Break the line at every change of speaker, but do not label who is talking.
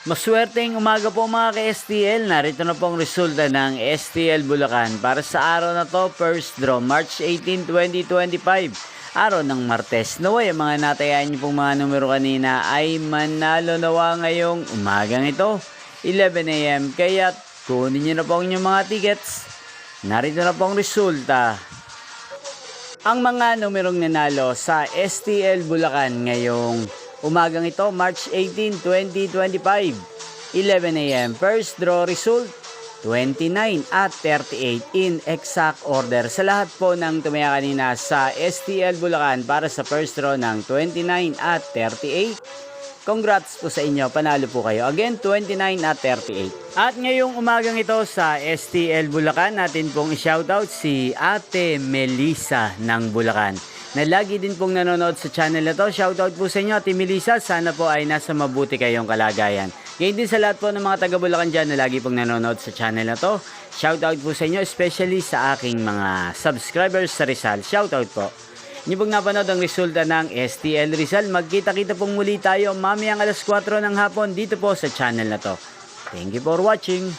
Maswerteng umaga po mga ka-STL. Narito na po ang resulta ng STL Bulacan para sa araw na to, first draw, March 18, 2025. Araw ng Martes. Naway, ang mga natayaan niyo pong mga numero kanina ay manalo nawa ngayong umagang ito, 11 AM. Kaya kunin niyo na po ang inyong mga tickets. Narito na po ang resulta. Ang mga numerong nanalo sa STL Bulacan ngayong umagang ito, March 18, 2025, 11 AM. First draw result, 29 at 38 in exact order. Sa lahat po ng tumaya kanina sa STL Bulacan para sa first draw ng 29 at 38, congrats po sa inyo, panalo po kayo. Again, 29 at 38. At ngayong umagang ito sa STL Bulacan, natin pong i-shoutout si Ate Melissa ng Bulacan, na lagi din pong nanonood sa channel na to. Shoutout po sa inyo, Ate Melissa. Sana po ay nasa mabuti kayong kalagayan. Ngayon din sa lahat po ng mga taga Bulacan dyan na lagi pong nanonood sa channel na to. Shoutout po sa inyo, especially sa aking mga subscribers sa Rizal. Shoutout po. Inyo pong napanood ang resulta ng STL Rizal. Magkita-kita pong muli tayo mamayang alas 4 ng hapon dito po sa channel na to. Thank you for watching.